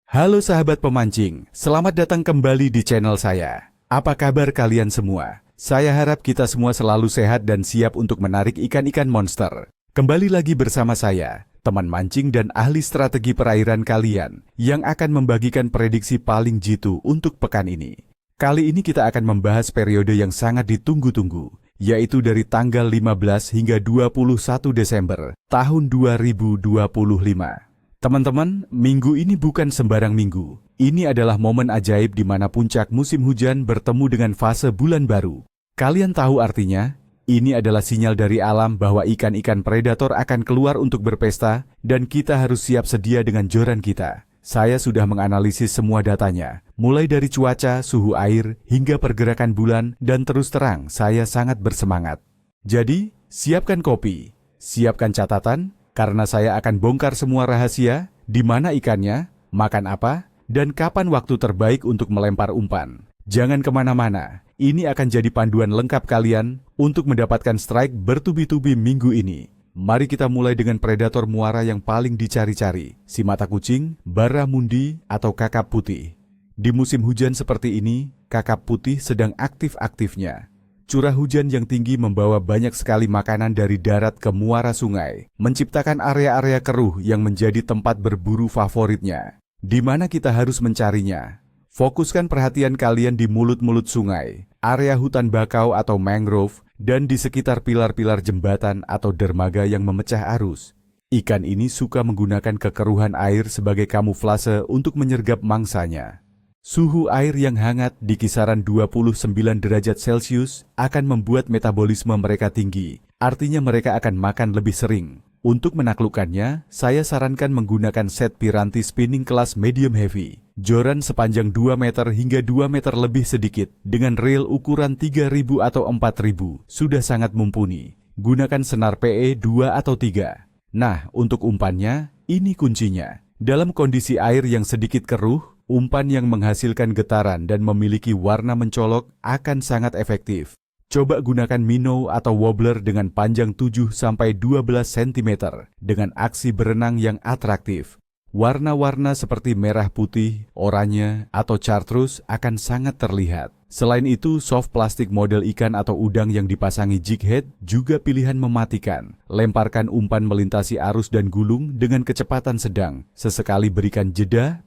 Halo sahabat pemancing, selamat datang kembali di channel saya. Apa kabar kalian semua? Saya harap kita semua selalu sehat dan siap untuk menarik ikan-ikan monster. Kembali lagi bersama saya, teman mancing dan ahli strategi perairan kalian, yang akan membagikan prediksi paling jitu untuk pekan ini. Kali ini kita akan membahas periode yang sangat ditunggu-tunggu, yaitu dari tanggal 15 hingga 21 Desember tahun 2025. Teman-teman, minggu ini bukan sembarang minggu. Ini adalah momen ajaib di mana puncak musim hujan bertemu dengan fase bulan baru. Kalian tahu artinya? Ini adalah sinyal dari alam bahwa ikan-ikan predator akan keluar untuk berpesta dan kita harus siap sedia dengan joran kita. Saya sudah menganalisis semua datanya, mulai dari cuaca, suhu air, hingga pergerakan bulan, dan terus terang saya sangat bersemangat. Jadi, siapkan kopi, siapkan catatan, karena saya akan bongkar semua rahasia, di mana ikannya, makan apa, dan kapan waktu terbaik untuk melempar umpan. Jangan kemana-mana, ini akan jadi panduan lengkap kalian untuk mendapatkan strike bertubi-tubi minggu ini. Mari kita mulai dengan predator muara yang paling dicari-cari, si mata kucing, barramundi, atau kakap putih. Di musim hujan seperti ini, kakap putih sedang aktif-aktifnya. Curah hujan yang tinggi membawa banyak sekali makanan dari darat ke muara sungai, menciptakan area-area keruh yang menjadi tempat berburu favoritnya. Di mana kita harus mencarinya? Fokuskan perhatian kalian di mulut-mulut sungai, area hutan bakau atau mangrove, dan di sekitar pilar-pilar jembatan atau dermaga yang memecah arus. Ikan ini suka menggunakan kekeruhan air sebagai kamuflase untuk menyergap mangsanya. Suhu air yang hangat di kisaran 29 derajat Celcius akan membuat metabolisme mereka tinggi, artinya mereka akan makan lebih sering. Untuk menaklukkannya, saya sarankan menggunakan set piranti spinning kelas medium heavy. Joran sepanjang 2 meter hingga 2 meter lebih sedikit, dengan reel ukuran 3000 atau 4000, sudah sangat mumpuni. Gunakan senar PE 2 atau 3. Nah, untuk umpannya, ini kuncinya. Dalam kondisi air yang sedikit keruh, umpan yang menghasilkan getaran dan memiliki warna mencolok akan sangat efektif. Coba gunakan minnow atau wobbler dengan panjang 7-12 cm dengan aksi berenang yang atraktif. Warna-warna seperti merah putih, oranye, atau chartreuse akan sangat terlihat. Selain itu, soft plastik model ikan atau udang yang dipasangi jig head juga pilihan mematikan. Lemparkan umpan melintasi arus dan gulung dengan kecepatan sedang. Sesekali berikan jeda.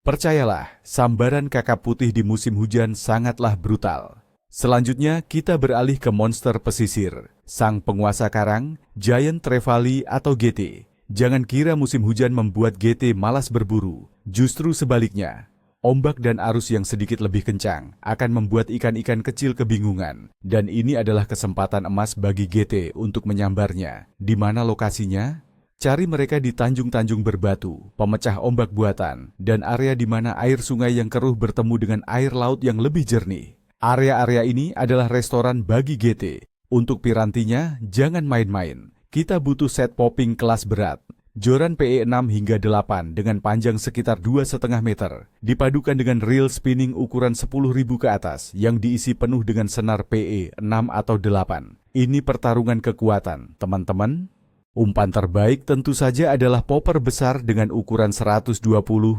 Percayalah, sambaran kakap putih di musim hujan sangatlah brutal. Selanjutnya, kita beralih ke monster pesisir, sang penguasa karang, giant trevally atau GT. Jangan kira musim hujan membuat GT malas berburu, justru sebaliknya. Ombak dan arus yang sedikit lebih kencang akan membuat ikan-ikan kecil kebingungan, dan ini adalah kesempatan emas bagi GT untuk menyambarnya. Di mana lokasinya? Cari mereka di tanjung-tanjung berbatu, pemecah ombak buatan, dan area di mana air sungai yang keruh bertemu dengan air laut yang lebih jernih. Area-area ini adalah restoran bagi GT. Untuk pirantinya, jangan main-main. Kita butuh set popping kelas berat. Joran PE 6 hingga 8 dengan panjang sekitar 2,5 meter. Dipadukan dengan reel spinning ukuran 10.000 ke atas yang diisi penuh dengan senar PE 6 atau 8. Ini pertarungan kekuatan, teman-teman. Umpan terbaik tentu saja adalah popper besar dengan ukuran 120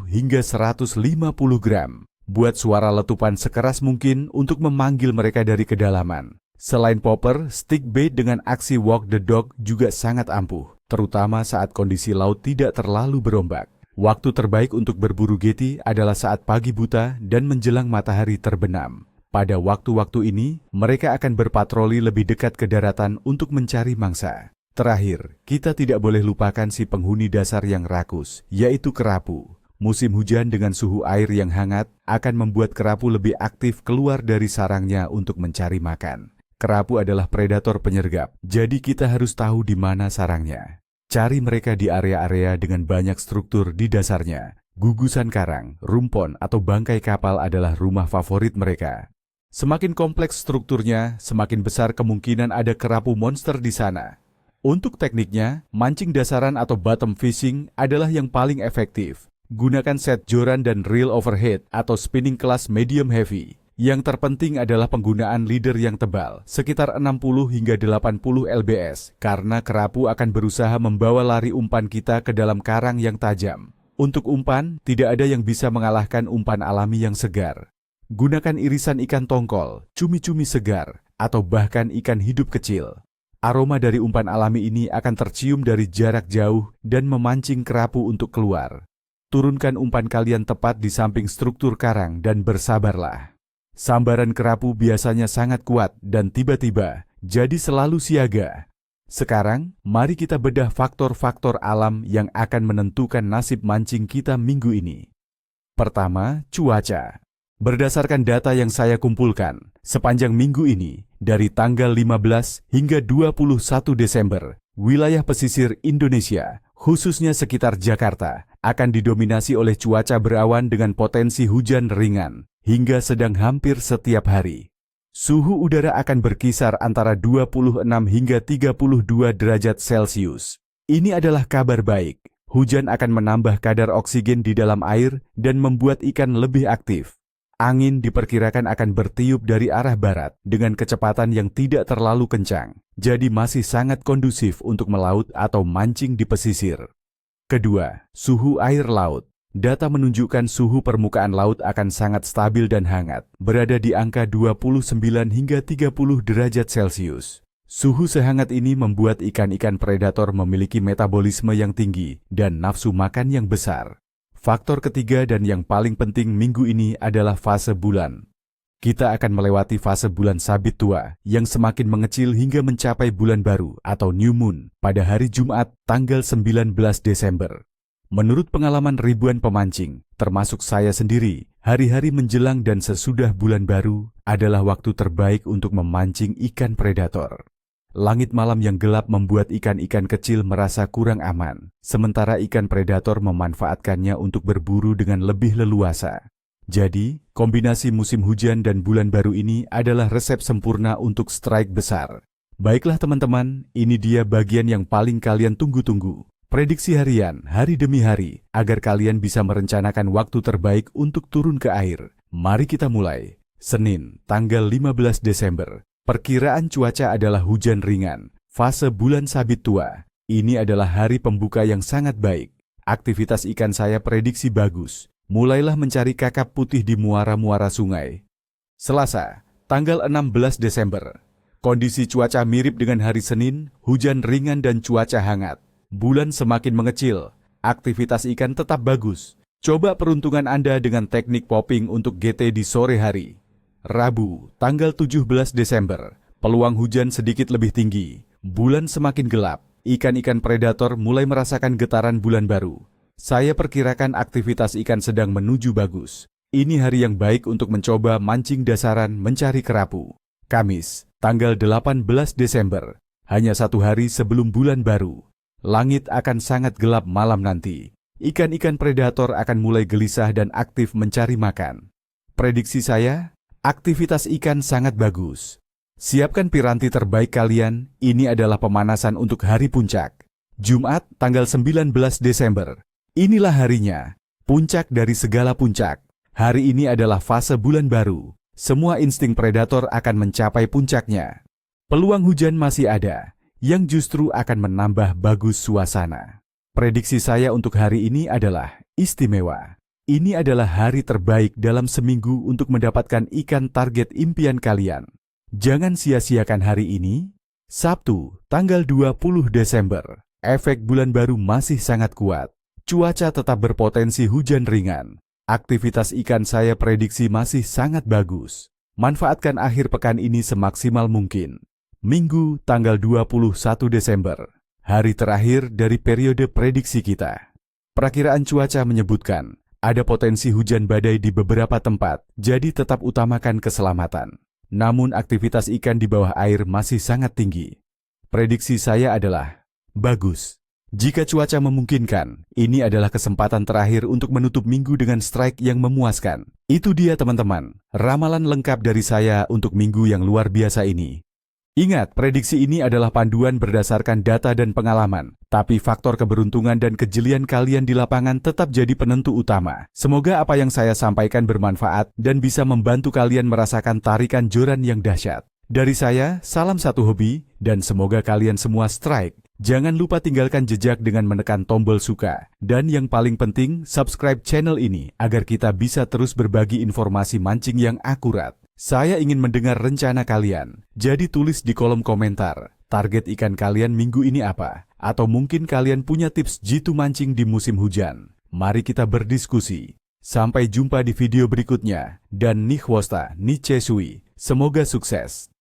hingga 150 gram. Buat suara letupan sekeras mungkin untuk memanggil mereka dari kedalaman. Selain popper, stick bait dengan aksi walk the dog juga sangat ampuh, terutama saat kondisi laut tidak terlalu berombak. Waktu terbaik untuk berburu GT adalah saat pagi buta dan menjelang matahari terbenam. Pada waktu-waktu ini, mereka akan berpatroli lebih dekat ke daratan untuk mencari mangsa. Terakhir, kita tidak boleh lupakan si penghuni dasar yang rakus, yaitu kerapu. Musim hujan dengan suhu air yang hangat akan membuat kerapu lebih aktif keluar dari sarangnya untuk mencari makan. Kerapu adalah predator penyergap, jadi kita harus tahu di mana sarangnya. Cari mereka di area-area dengan banyak struktur di dasarnya. Gugusan karang, rumpon, atau bangkai kapal adalah rumah favorit mereka. Semakin kompleks strukturnya, semakin besar kemungkinan ada kerapu monster di sana. Untuk tekniknya, mancing dasaran atau bottom fishing adalah yang paling efektif. Gunakan set joran dan reel overhead atau spinning kelas medium heavy. Yang terpenting adalah penggunaan leader yang tebal, sekitar 60 hingga 80 lbs, karena kerapu akan berusaha membawa lari umpan kita ke dalam karang yang tajam. Untuk umpan, tidak ada yang bisa mengalahkan umpan alami yang segar. Gunakan irisan ikan tongkol, cumi-cumi segar, atau bahkan ikan hidup kecil. Aroma dari umpan alami ini akan tercium dari jarak jauh dan memancing kerapu untuk keluar. Turunkan umpan kalian tepat di samping struktur karang dan bersabarlah. Sambaran kerapu biasanya sangat kuat dan tiba-tiba, jadi selalu siaga. Sekarang, mari kita bedah faktor-faktor alam yang akan menentukan nasib mancing kita minggu ini. Pertama, cuaca. Berdasarkan data yang saya kumpulkan, sepanjang minggu ini, dari tanggal 15 hingga 21 Desember, wilayah pesisir Indonesia, khususnya sekitar Jakarta, akan didominasi oleh cuaca berawan dengan potensi hujan ringan hingga sedang hampir setiap hari. Suhu udara akan berkisar antara 26 hingga 32 derajat Celcius. Ini adalah kabar baik. Hujan akan menambah kadar oksigen di dalam air dan membuat ikan lebih aktif. Angin diperkirakan akan bertiup dari arah barat dengan kecepatan yang tidak terlalu kencang, jadi masih sangat kondusif untuk melaut atau mancing di pesisir. Kedua, suhu air laut. Data menunjukkan suhu permukaan laut akan sangat stabil dan hangat, berada di angka 29 hingga 30 derajat Celcius. Suhu sehangat ini membuat ikan-ikan predator memiliki metabolisme yang tinggi dan nafsu makan yang besar. Faktor ketiga dan yang paling penting minggu ini adalah fase bulan. Kita akan melewati fase bulan sabit tua yang semakin mengecil hingga mencapai bulan baru atau new moon pada hari Jumat tanggal 19 Desember. Menurut pengalaman ribuan pemancing, termasuk saya sendiri, hari-hari menjelang dan sesudah bulan baru adalah waktu terbaik untuk memancing ikan predator. Langit malam yang gelap membuat ikan-ikan kecil merasa kurang aman, sementara ikan predator memanfaatkannya untuk berburu dengan lebih leluasa. Jadi, kombinasi musim hujan dan bulan baru ini adalah resep sempurna untuk strike besar. Baiklah teman-teman, ini dia bagian yang paling kalian tunggu-tunggu. Prediksi harian, hari demi hari, agar kalian bisa merencanakan waktu terbaik untuk turun ke air. Mari kita mulai. Senin, tanggal 15 Desember. Perkiraan cuaca adalah hujan ringan. Fase bulan sabit tua. Ini adalah hari pembuka yang sangat baik. Aktivitas ikan saya prediksi bagus. Mulailah mencari kakap putih di muara-muara sungai. Selasa, tanggal 16 Desember. Kondisi cuaca mirip dengan hari Senin, hujan ringan dan cuaca hangat. Bulan semakin mengecil, aktivitas ikan tetap bagus. Coba peruntungan Anda dengan teknik popping untuk GT di sore hari. Rabu, tanggal 17 Desember. Peluang hujan sedikit lebih tinggi. Bulan semakin gelap, ikan-ikan predator mulai merasakan getaran bulan baru. Saya perkirakan aktivitas ikan sedang menuju bagus. Ini hari yang baik untuk mencoba mancing dasaran mencari kerapu. Kamis, tanggal 18 Desember. Hanya satu hari sebelum bulan baru. Langit akan sangat gelap malam nanti. Ikan-ikan predator akan mulai gelisah dan aktif mencari makan. Prediksi saya, aktivitas ikan sangat bagus. Siapkan piranti terbaik kalian, ini adalah pemanasan untuk hari puncak. Jumat, tanggal 19 Desember. Inilah harinya, puncak dari segala puncak. Hari ini adalah fase bulan baru. Semua insting predator akan mencapai puncaknya. Peluang hujan masih ada, yang justru akan menambah bagus suasana. Prediksi saya untuk hari ini adalah istimewa. Ini adalah hari terbaik dalam seminggu untuk mendapatkan ikan target impian kalian. Jangan sia-siakan hari ini. Sabtu, tanggal 20 Desember. Efek bulan baru masih sangat kuat. Cuaca tetap berpotensi hujan ringan. Aktivitas ikan saya prediksi masih sangat bagus. Manfaatkan akhir pekan ini semaksimal mungkin. Minggu, tanggal 21 Desember. Hari terakhir dari periode prediksi kita. Perakiraan cuaca menyebutkan, ada potensi hujan badai di beberapa tempat, jadi tetap utamakan keselamatan. Namun aktivitas ikan di bawah air masih sangat tinggi. Prediksi saya adalah, bagus. Jika cuaca memungkinkan, ini adalah kesempatan terakhir untuk menutup minggu dengan strike yang memuaskan. Itu dia teman-teman, ramalan lengkap dari saya untuk minggu yang luar biasa ini. Ingat, prediksi ini adalah panduan berdasarkan data dan pengalaman, tapi faktor keberuntungan dan kejelian kalian di lapangan tetap jadi penentu utama. Semoga apa yang saya sampaikan bermanfaat dan bisa membantu kalian merasakan tarikan joran yang dahsyat. Dari saya, salam satu hobi, dan semoga kalian semua strike. Jangan lupa tinggalkan jejak dengan menekan tombol suka. Dan yang paling penting, subscribe channel ini agar kita bisa terus berbagi informasi mancing yang akurat. Saya ingin mendengar rencana kalian. Jadi tulis di kolom komentar, target ikan kalian minggu ini apa? Atau mungkin kalian punya tips jitu mancing di musim hujan. Mari kita berdiskusi. Sampai jumpa di video berikutnya. Dan Nihwosta, Nichesui. Semoga sukses.